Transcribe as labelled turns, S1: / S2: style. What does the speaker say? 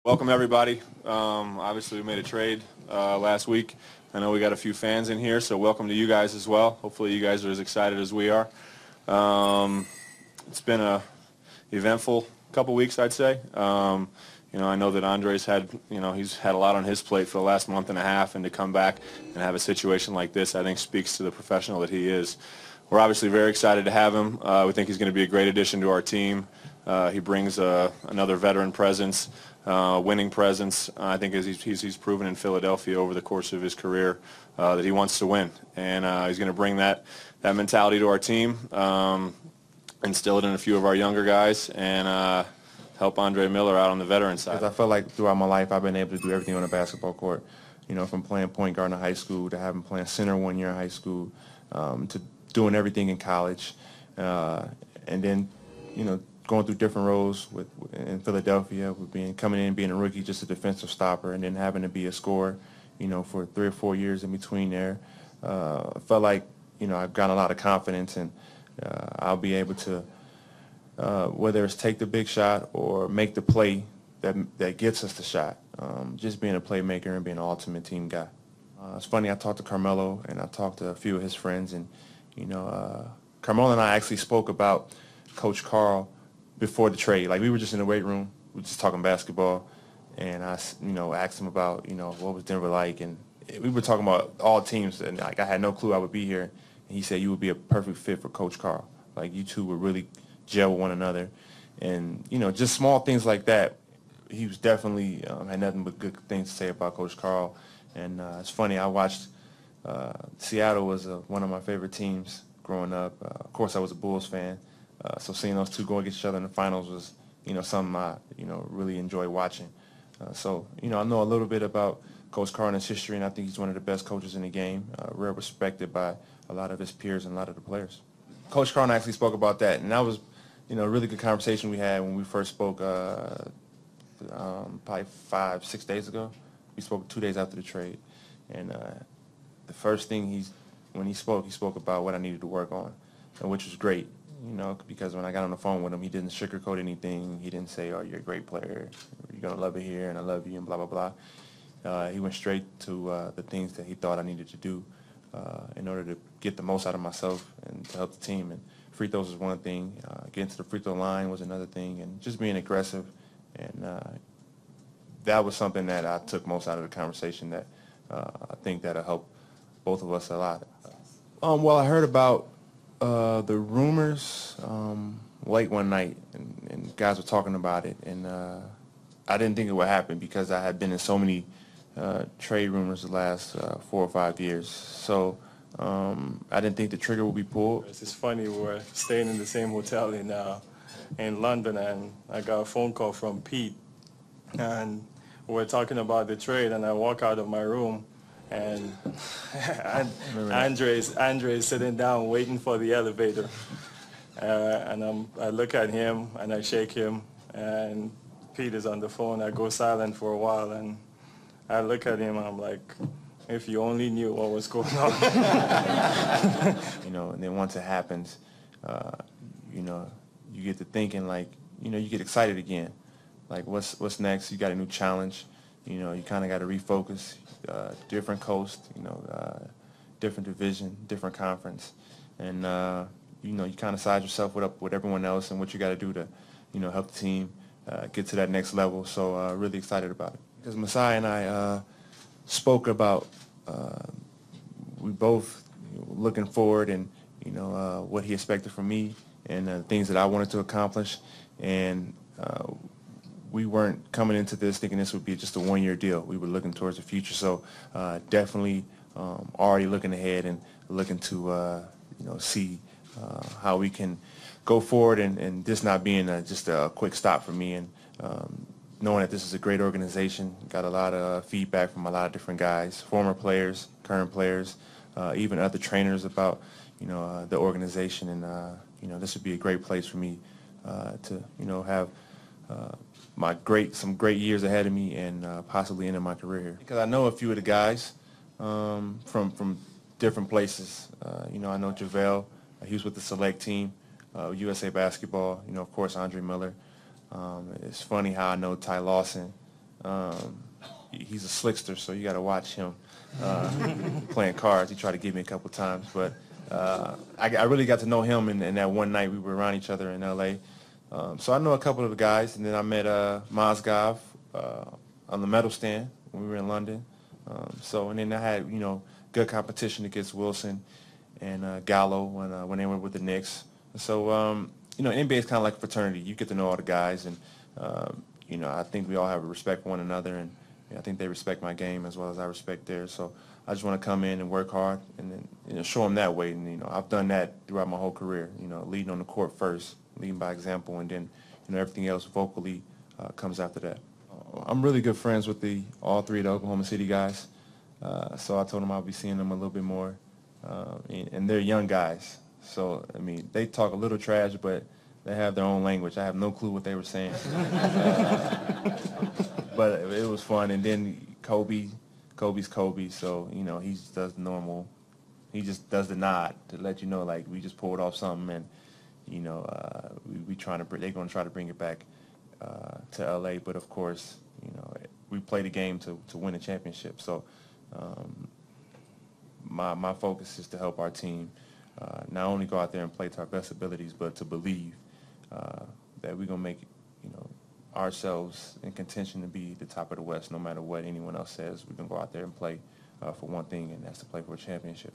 S1: Welcome, everybody. Obviously, we made a trade last week. I know we got a few fans in here, so welcome to you guys as well. Hopefully, you guys are as excited as we are. It's been a eventful couple weeks, I'd say. I know that Andre's had, he's had a lot on his plate for the last month and a half, and to come back and have a situation like this, I think speaks to the professional that he is. We're obviously very excited to have him. We think he's going to be a great addition to our team. He brings another veteran presence. Winning presence. I think as he's proven in Philadelphia over the course of his career that he wants to win, and he's going to bring that mentality to our team, instill it in a few of our younger guys, and help Andre Miller out on the veteran side.
S2: I feel like throughout my life I've been able to do everything on a basketball court. From playing point guard in high school to having playing center 1 year in high school, to doing everything in college, and then going through different roles in Philadelphia, with coming in, being a rookie, just a defensive stopper, and then having to be a scorer, for 3 or 4 years in between there. I felt like, I've gotten a lot of confidence, and I'll be able to, whether it's take the big shot or make the play that gets us the shot, just being a playmaker and being an ultimate team guy. It's funny, I talked to Carmelo, and I talked to a few of his friends, and, Carmelo and I actually spoke about Coach Carl before the trade. Like, we were just in the weight room, we were just talking basketball, and I, asked him about, what was Denver like, and we were talking about all teams, and like, I had no clue I would be here, and he said you would be a perfect fit for Coach Carl. Like, you two would really gel with one another, and, just small things like that. He was definitely, had nothing but good things to say about Coach Carl, and it's funny, I watched, Seattle was one of my favorite teams growing up. Of course, I was a Bulls fan. So seeing those two go against each other in the finals was, something I, really enjoy watching. So I know a little bit about Coach Carl and his history, and I think he's one of the best coaches in the game, real respected by a lot of his peers and a lot of the players. Coach Carl and I actually spoke about that, and that was, a really good conversation we had when we first spoke probably 5-6 days ago. We spoke 2 days after the trade, and the first thing when he spoke about what I needed to work on, and which was great. Because when I got on the phone with him, he didn't sugarcoat anything. He didn't say, oh, you're a great player, you're going to love it here, and I love you, and blah, blah, blah. He went straight to the things that he thought I needed to do in order to get the most out of myself and to help the team. And free throws was one thing. Getting to the free throw line was another thing, and just being aggressive. And that was something that I took most out of the conversation that I think that'll help both of us a lot. Well, I heard about the rumors late one night, and guys were talking about it, and I didn't think it would happen because I had been in so many trade rumors the last 4 or 5 years. So I didn't think the trigger would be pulled.
S3: It's funny, we're staying in the same hotel in London, and I got a phone call from Pete, and we're talking about the trade, and I walk out of my room, and Andre's sitting down waiting for the elevator, and I look at him and I shake him, and Pete is on the phone. I go silent for a while, and I look at him and I'm like, if you only knew what was going on.
S2: And then once it happens, you get to thinking, like, you get excited again. Like, what's next? You got a new challenge. You kind of got to refocus. Different coast, different division, different conference, and you kind of size yourself up with everyone else and what you got to do to, help the team get to that next level. So really excited about it. Because Masai and I spoke about we both looking forward and what he expected from me and things that I wanted to accomplish, and we weren't coming into this thinking this would be just a one-year deal. We were looking towards the future, so definitely already looking ahead and looking to see how we can go forward, and this not being just a quick stop for me, and knowing that this is a great organization. Got a lot of feedback from a lot of different guys, former players, current players, even other trainers about the organization, and this would be a great place for me to have some great years ahead of me, and possibly ending my career here. Because I know a few of the guys from different places. I know JaVale, he was with the select team, USA Basketball. Of course, Andre Miller. It's funny how I know Ty Lawson. He's a slickster, so you got to watch him playing cards. He tried to get me a couple times, but I really got to know him in that one night we were around each other in L.A. So I know a couple of the guys, and then I met Mozgov on the medal stand when we were in London. And then I had, good competition against Wilson and Gallo when they were with the Knicks. So, NBA is kind of like a fraternity. You get to know all the guys, and, I think we all have a respect for one another, and I think they respect my game as well as I respect theirs. So I just want to come in and work hard and then, show them that way. And, I've done that throughout my whole career, leading on the court first, leading by example, and then, everything else vocally comes after that. I'm really good friends with all three of the Oklahoma City guys. So I told them I'll be seeing them a little bit more. And they're young guys. So, they talk a little trash, but they have their own language. I have no clue what they were saying. But it was fun. And then Kobe's Kobe. So, he just does the normal. He just does the nod to let you know, like, we just pulled off something. And, they're going to try to bring it back to L.A. But, of course, we play the game to win a championship. So my focus is to help our team not only go out there and play to our best abilities, but to believe that we're going to make ourselves in contention to be the top of the West no matter what anyone else says. We're going to go out there and play for one thing, and that's to play for a championship.